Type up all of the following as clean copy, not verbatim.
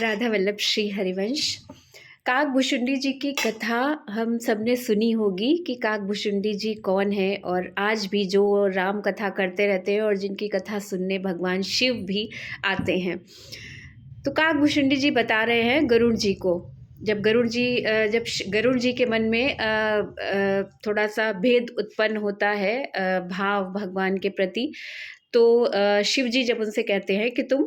राधा वल्लभ श्री हरिवंश। काकभूषुंडी जी की कथा हम सबने सुनी होगी कि काकभूषुंडी जी कौन है, और आज भी जो राम कथा करते रहते हैं और जिनकी कथा सुनने भगवान शिव भी आते हैं। तो काकभूषुंडी जी बता रहे हैं गरुड़ जी को। जब गरुड़ जी के मन में थोड़ा सा भेद उत्पन्न होता है, भाव भगवान के प्रति, तो शिव जी जब उनसे कहते हैं कि तुम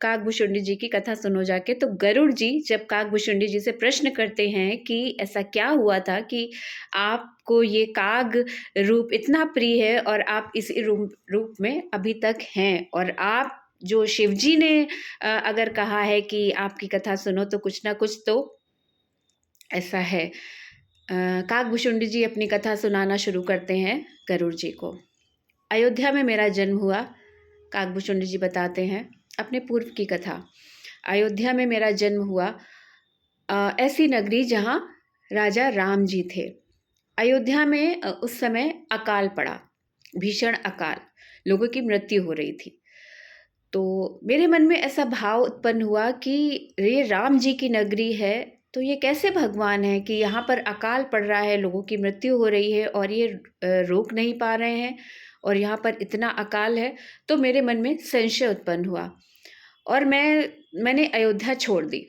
काकभूषुंडी जी की कथा सुनो जाके, तो गरुड़ जी जब काकभूषुंडी जी से प्रश्न करते हैं कि ऐसा क्या हुआ था कि आपको ये काग रूप इतना प्रिय है और आप इसी रूप में अभी तक हैं, और आप जो शिव जी ने अगर कहा है कि आपकी कथा सुनो तो कुछ ना कुछ तो ऐसा है। काकभूषुंडी जी अपनी कथा सुनाना शुरू करते हैं गरुड़ जी को। अयोध्या में मेरा जन्म हुआ, काकभूषुंडी जी बताते हैं अपने पूर्व की कथा। अयोध्या में मेरा जन्म हुआ, ऐसी नगरी जहाँ राजा राम जी थे। अयोध्या में उस समय अकाल पड़ा, भीषण अकाल, लोगों की मृत्यु हो रही थी। तो मेरे मन में ऐसा भाव उत्पन्न हुआ कि ये राम जी की नगरी है, तो ये कैसे भगवान है कि यहाँ पर अकाल पड़ रहा है, लोगों की मृत्यु हो रही है और ये रोक नहीं पा रहे हैं, और यहाँ पर इतना अकाल है। तो मेरे मन में संशय उत्पन्न हुआ और मैंने अयोध्या छोड़ दी।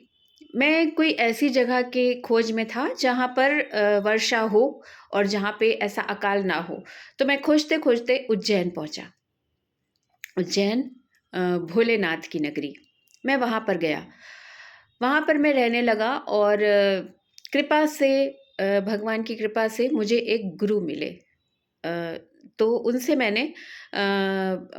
मैं कोई ऐसी जगह के खोज में था जहाँ पर वर्षा हो और जहाँ पे ऐसा अकाल ना हो। तो मैं खोजते खोजते उज्जैन पहुँचा। उज्जैन भोलेनाथ की नगरी, मैं वहाँ पर गया। वहाँ पर मैं रहने लगा और कृपा से, भगवान की कृपा से मुझे एक गुरु मिले। तो उनसे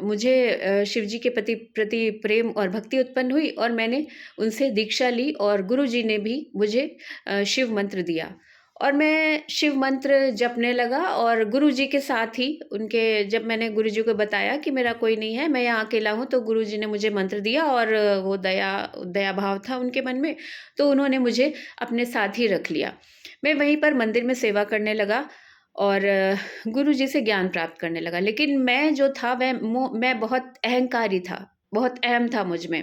मुझे शिव जी के प्रति प्रेम और भक्ति उत्पन्न हुई और मैंने उनसे दीक्षा ली, और गुरु जी ने भी मुझे शिव मंत्र दिया और मैं शिव मंत्र जपने लगा। और गुरु जी के साथ ही जब मैंने गुरु जी को बताया कि मेरा कोई नहीं है, मैं यहाँ अकेला हूँ, तो गुरु जी ने मुझे मंत्र दिया और वो दया भाव था उनके मन में, तो उन्होंने मुझे अपने साथ ही रख लिया। मैं वहीं पर मंदिर में सेवा करने लगा और गुरु जी से ज्ञान प्राप्त करने लगा। लेकिन मैं जो था मैं बहुत अहंकारी था, बहुत अहम था मुझ में।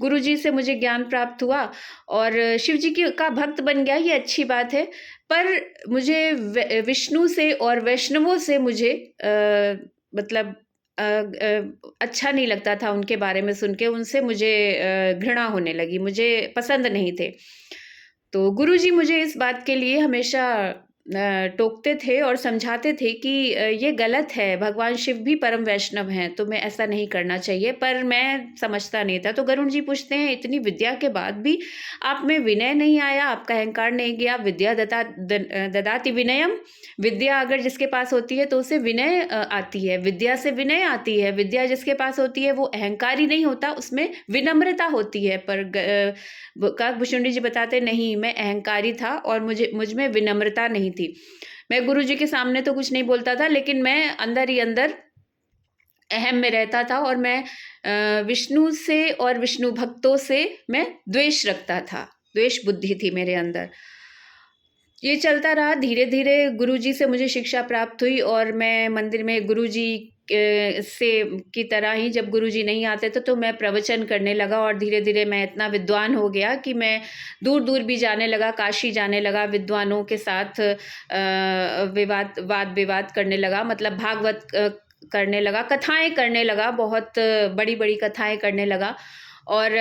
गुरु जी से मुझे ज्ञान प्राप्त हुआ और शिव जी का भक्त बन गया, ये अच्छी बात है। पर मुझे विष्णु से और वैष्णवों से मुझे मतलब अच्छा नहीं लगता था। उनके बारे में सुन के उनसे मुझे घृणा होने लगी, मुझे पसंद नहीं थे। तो गुरुजी मुझे इस बात के लिए हमेशा टोकते थे और समझाते थे कि ये गलत है, भगवान शिव भी परम वैष्णव हैं, तुम्हें ऐसा नहीं करना चाहिए। पर मैं समझता नहीं था। तो गरुड़ जी पूछते हैं, इतनी विद्या के बाद भी आप में विनय नहीं आया, आपका अहंकार नहीं गया? विद्या ददाति विनयम, विद्या अगर जिसके पास होती है तो उसे विनय आती है, विद्या से विनय आती है। विद्या जिसके पास होती है वो अहंकारी नहीं होता, उसमें विनम्रता होती है। पर काकभूषुंडी जी बताते, नहीं, मैं अहंकारी था और मुझ में विनम्रता नहीं थी। मैं गुरु जी के सामने तो कुछ नहीं बोलता था, लेकिन मैं अंदर ही अंदर अहम में रहता था और मैं विष्णु से और विष्णु भक्तों से मैं द्वेष रखता था, द्वेष बुद्धि थी मेरे अंदर। ये चलता रहा। धीरे धीरे गुरुजी से मुझे शिक्षा प्राप्त हुई और मैं मंदिर में गुरुजी से की तरह ही, जब गुरुजी नहीं आते थे तो मैं प्रवचन करने लगा और धीरे धीरे मैं इतना विद्वान हो गया कि मैं दूर दूर भी जाने लगा, काशी जाने लगा, विद्वानों के साथ वाद विवाद करने लगा, मतलब भागवत करने लगा, कथाएं करने लगा, बहुत बड़ी बड़ी कथाएं करने लगा और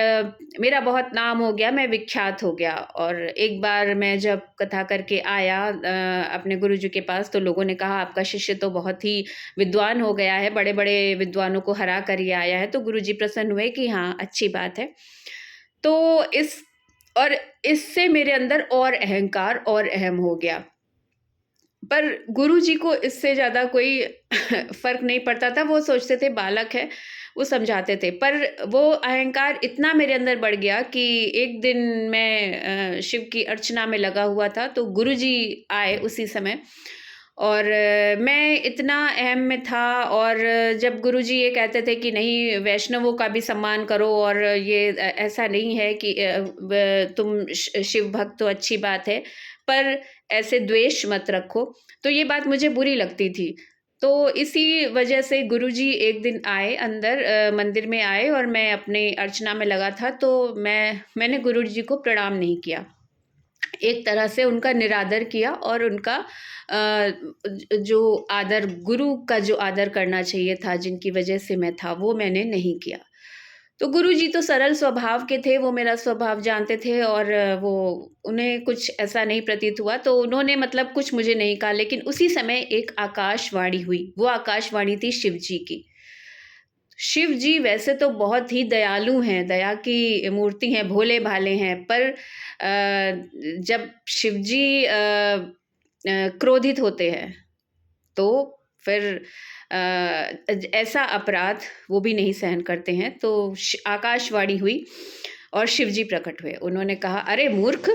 मेरा बहुत नाम हो गया, मैं विख्यात हो गया। और एक बार मैं जब कथा करके आया अपने गुरुजी के पास, तो लोगों ने कहा, आपका शिष्य तो बहुत ही विद्वान हो गया है, बड़े बड़े विद्वानों को हरा कर ही आया है। तो गुरुजी प्रसन्न हुए कि हाँ, अच्छी बात है। तो इससे मेरे अंदर और अहंकार और अहम हो गया। पर गुरुजी को इससे ज़्यादा कोई फ़र्क नहीं पड़ता था। वो सोचते थे बालक है, वो समझाते थे। पर वो अहंकार इतना मेरे अंदर बढ़ गया कि एक दिन मैं शिव की अर्चना में लगा हुआ था, तो गुरुजी आए उसी समय और मैं इतना अहम में था। और जब गुरुजी ये कहते थे कि नहीं, वैष्णवों का भी सम्मान करो और ये ऐसा नहीं है कि तुम शिव भक्त हो, अच्छी बात है, पर ऐसे द्वेष मत रखो। तो ये बात मुझे बुरी लगती थी। तो इसी वजह से गुरुजी एक दिन आए अंदर, मंदिर में आए और मैं अपने अर्चना में लगा था, तो मैंने गुरुजी को प्रणाम नहीं किया। एक तरह से उनका निरादर किया और उनका जो आदर, गुरु का जो आदर करना चाहिए था, जिनकी वजह से मैं था, वो मैंने नहीं किया। तो गुरुजी तो सरल स्वभाव के थे, वो मेरा स्वभाव जानते थे और वो उन्हें कुछ ऐसा नहीं प्रतीत हुआ, तो उन्होंने मतलब कुछ मुझे नहीं कहा। लेकिन उसी समय एक आकाशवाणी हुई, वो आकाशवाणी थी शिव जी की। शिव जी वैसे तो बहुत ही दयालु हैं, दया की मूर्ति हैं, भोले-भाले हैं, पर जब शिव जी क्रोधित होते हैं, तो फिर ऐसा अपराध वो भी नहीं सहन करते हैं। तो आकाशवाणी हुई और शिव जी प्रकट हुए। उन्होंने कहा, अरे मूर्ख,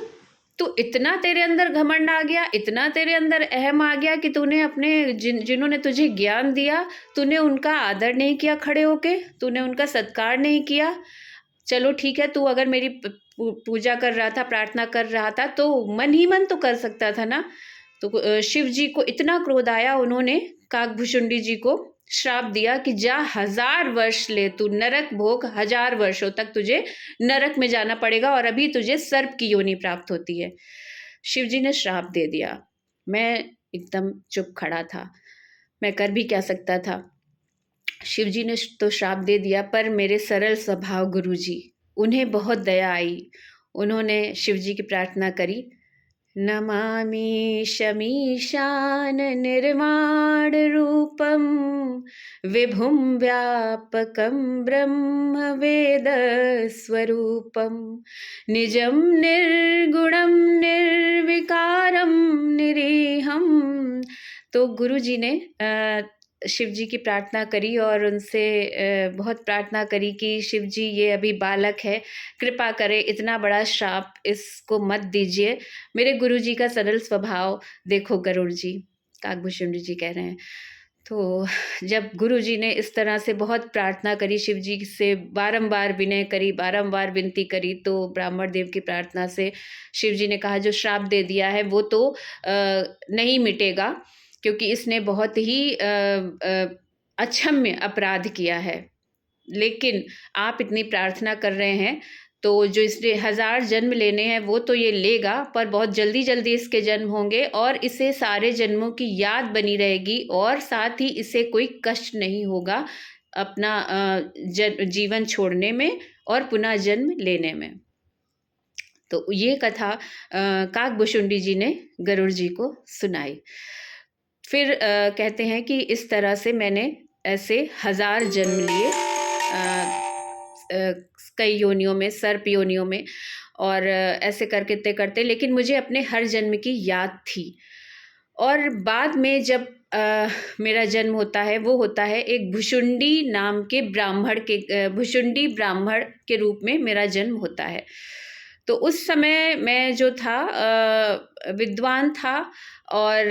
तो इतना तेरे अंदर घमंड आ गया, इतना तेरे अंदर अहम आ गया कि तूने अपने जिन्होंने तुझे ज्ञान दिया, तूने उनका आदर नहीं किया, खड़े होके तूने उनका सत्कार नहीं किया। चलो ठीक है, तू अगर मेरी पूजा कर रहा था, प्रार्थना कर रहा था, तो मन ही मन तो कर सकता था ना। तो शिव जी को इतना क्रोध आया, उन्होंने काकभुशुंडी जी को श्राप दिया कि जा 1000 वर्ष ले, तू नरक भोग, 1000 वर्षों तक तुझे नरक में जाना पड़ेगा और अभी तुझे सर्प की योनि प्राप्त होती है। शिव जी ने श्राप दे दिया। मैं एकदम चुप खड़ा था, मैं कर भी क्या सकता था। शिव जी ने तो श्राप दे दिया, पर मेरे सरल स्वभाव गुरुजी, उन्हें बहुत दया आई। उन्होंने शिव जी की प्रार्थना करी, नमामि शमीशान निर्माण रूपम विभुम व्यापकम ब्रह्म वेद स्वरूपम निजम निर्गुणम निर्विकारम निरीहम। तो गुरु जी ने शिव जी की प्रार्थना करी और उनसे बहुत प्रार्थना करी कि शिव जी, ये अभी बालक है, कृपा करें, इतना बड़ा श्राप इसको मत दीजिए। मेरे गुरु जी का सरल स्वभाव देखो गरुड़ जी, काकभुशुंडी जी कह रहे हैं। तो जब गुरु जी ने इस तरह से बहुत प्रार्थना करी, शिव जी से बारंबार विनय करी, बारंबार विनती करी, तो ब्राह्मण देव की प्रार्थना से शिव जी ने कहा, जो श्राप दे दिया है वो तो नहीं मिटेगा, क्योंकि इसने बहुत ही अक्षम्य अपराध किया है। लेकिन आप इतनी प्रार्थना कर रहे हैं, तो जो इसने 1000 जन्म लेने हैं वो तो ये लेगा, पर बहुत जल्दी जल्दी इसके जन्म होंगे और इसे सारे जन्मों की याद बनी रहेगी और साथ ही इसे कोई कष्ट नहीं होगा अपना जीवन छोड़ने में और पुनः जन्म लेने में। तो ये कथा काकभुशुंडी जी ने गरुड़ जी को सुनाई। फिर कहते हैं कि इस तरह से मैंने ऐसे 1000 जन्म लिए, कई योनियों में, सर्प योनियों में, और ऐसे करते करते, लेकिन मुझे अपने हर जन्म की याद थी। और बाद में जब मेरा जन्म होता है, वो होता है एक भुशुंडी नाम के ब्राह्मण के, भुशुंडी ब्राह्मण के रूप में मेरा जन्म होता है। तो उस समय मैं जो था विद्वान था और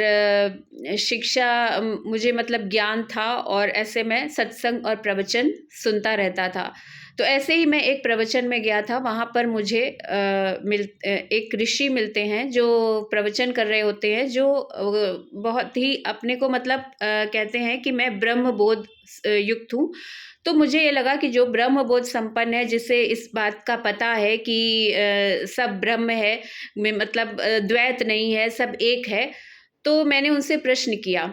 शिक्षा, मुझे मतलब ज्ञान था, और ऐसे मैं सत्संग और प्रवचन सुनता रहता था। तो ऐसे ही मैं एक प्रवचन में गया था, वहाँ पर मुझे एक ऋषि मिलते हैं जो प्रवचन कर रहे होते हैं, जो बहुत ही अपने को मतलब कहते हैं कि मैं ब्रह्मबोध युक्त हूँ। तो मुझे ये लगा कि जो ब्रह्मबोध संपन्न है, जिसे इस बात का पता है कि सब ब्रह्म है, मतलब द्वैत नहीं है, सब एक है। तो मैंने उनसे प्रश्न किया,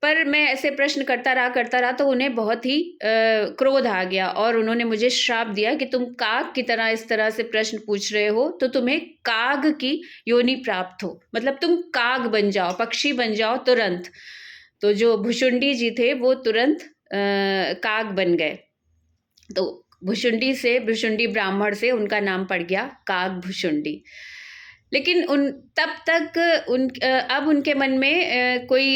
पर मैं ऐसे प्रश्न करता रहा तो उन्हें बहुत ही क्रोध आ गया और उन्होंने मुझे श्राप दिया कि तुम काग की तरह इस तरह से प्रश्न पूछ रहे हो, तो तुम्हें काग की योनि प्राप्त हो, मतलब तुम काग बन जाओ, पक्षी बन जाओ तुरंत। तो जो भुशुंडी जी थे वो तुरंत काग बन गए। तो भुशुंडी ब्राह्मण से उनका नाम पड़ गया काकभुशुंडी। लेकिन तब तक अब उनके मन में कोई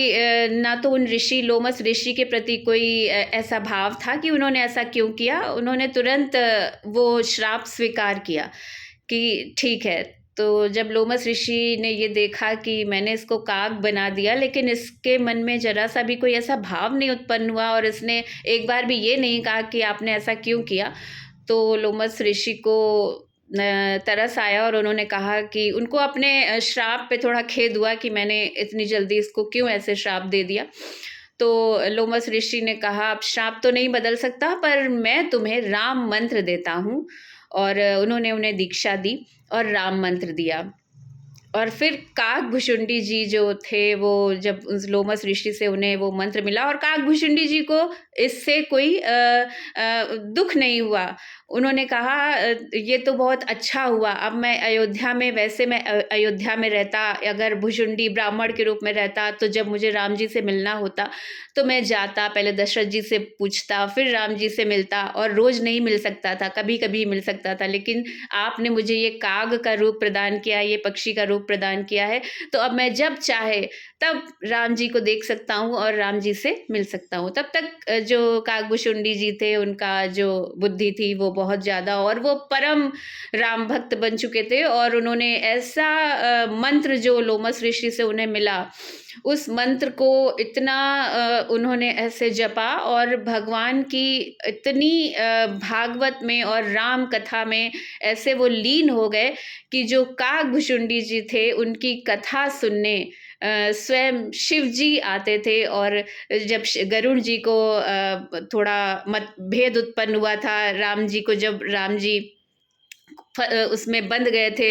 ना तो उन लोमस ऋषि के प्रति कोई ऐसा भाव था कि उन्होंने ऐसा क्यों किया। उन्होंने तुरंत वो श्राप स्वीकार किया कि ठीक है। तो जब लोमस ऋषि ने ये देखा कि मैंने इसको काग बना दिया, लेकिन इसके मन में जरा सा भी कोई ऐसा भाव नहीं उत्पन्न हुआ और इसने एक बार भी ये नहीं कहा कि आपने ऐसा क्यों किया, तो लोमस ऋषि को तरस आया और उन्होंने कहा कि उनको अपने श्राप पे थोड़ा खेद हुआ कि मैंने इतनी जल्दी इसको क्यों ऐसे श्राप दे दिया। तो लोमस ऋषि ने कहा, अब श्राप तो नहीं बदल सकता, पर मैं तुम्हें राम मंत्र देता हूँ। और उन्होंने उन्हें दीक्षा दी और राम मंत्र दिया। और फिर काकभुशुंडी जी जो थे, वो जब उस लोमस ऋषि से उन्हें वो मंत्र मिला, और काकभुशुंडी जी को इससे कोई दुख नहीं हुआ। उन्होंने कहा, ये तो बहुत अच्छा हुआ, अब मैं अयोध्या में, वैसे मैं अयोध्या में रहता, अगर भुशुंडी ब्राह्मण के रूप में रहता, तो जब मुझे राम जी से मिलना होता तो मैं जाता, पहले दशरथ जी से पूछता, फिर राम जी से मिलता, और रोज़ नहीं मिल सकता था, कभी कभी मिल सकता था, लेकिन आपने मुझे ये काग का रूप प्रदान किया, ये पक्षी का रूप प्रदान किया है, तो अब मैं जब चाहे तब राम जी को देख सकता हूँ और राम जी से मिल सकता हूँ। तब तक जो काकभुशुंडी जी थे, उनका जो बुद्धि थी वो बहुत ज़्यादा, और वो परम राम भक्त बन चुके थे। और उन्होंने ऐसा मंत्र जो लोमस ऋषि से उन्हें मिला, उस मंत्र को इतना उन्होंने ऐसे जपा, और भगवान की इतनी भागवत में और राम कथा में ऐसे वो लीन हो गए कि जो काकभुशुंडी जी थे, उनकी कथा सुनने स्वयं शिव जी आते थे। और जब गरुड़ जी को थोड़ा मतभेद उत्पन्न हुआ था, राम जी को, जब राम जी उसमें बंध गए थे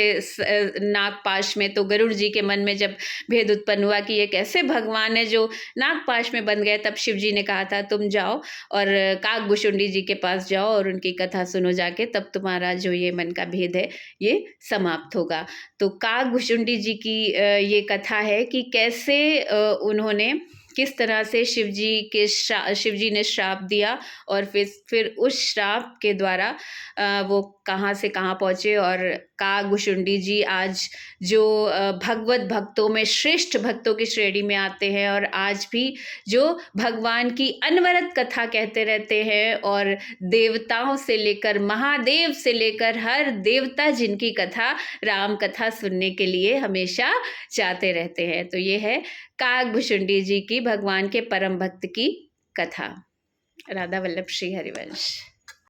नागपाश में, तो गरुड़ जी के मन में जब भेद उत्पन्न हुआ कि ये कैसे भगवान है जो नागपाश में बंध गए, तब शिव जी ने कहा था, तुम जाओ और काकभुशुंडी जी के पास जाओ और उनकी कथा सुनो जाके, तब तुम्हारा जो ये मन का भेद है ये समाप्त होगा। तो काकभुशुंडी जी की ये कथा है कि कैसे उन्होंने, किस तरह से शिव जी ने श्राप दिया, और फिर उस श्राप के द्वारा वो कहाँ से कहाँ पहुँचे। और काकभुशुंडी जी आज जो भगवत भक्तों में श्रेष्ठ भक्तों की श्रेणी में आते हैं, और आज भी जो भगवान की अनवरत कथा कहते रहते हैं, और देवताओं से लेकर महादेव से लेकर हर देवता जिनकी कथा, राम कथा सुनने के लिए हमेशा चाहते रहते हैं। तो ये है काकभुशुंडी जी की, भगवान के परम भक्त की कथा। राधा वल्लभ श्री हरिवंश।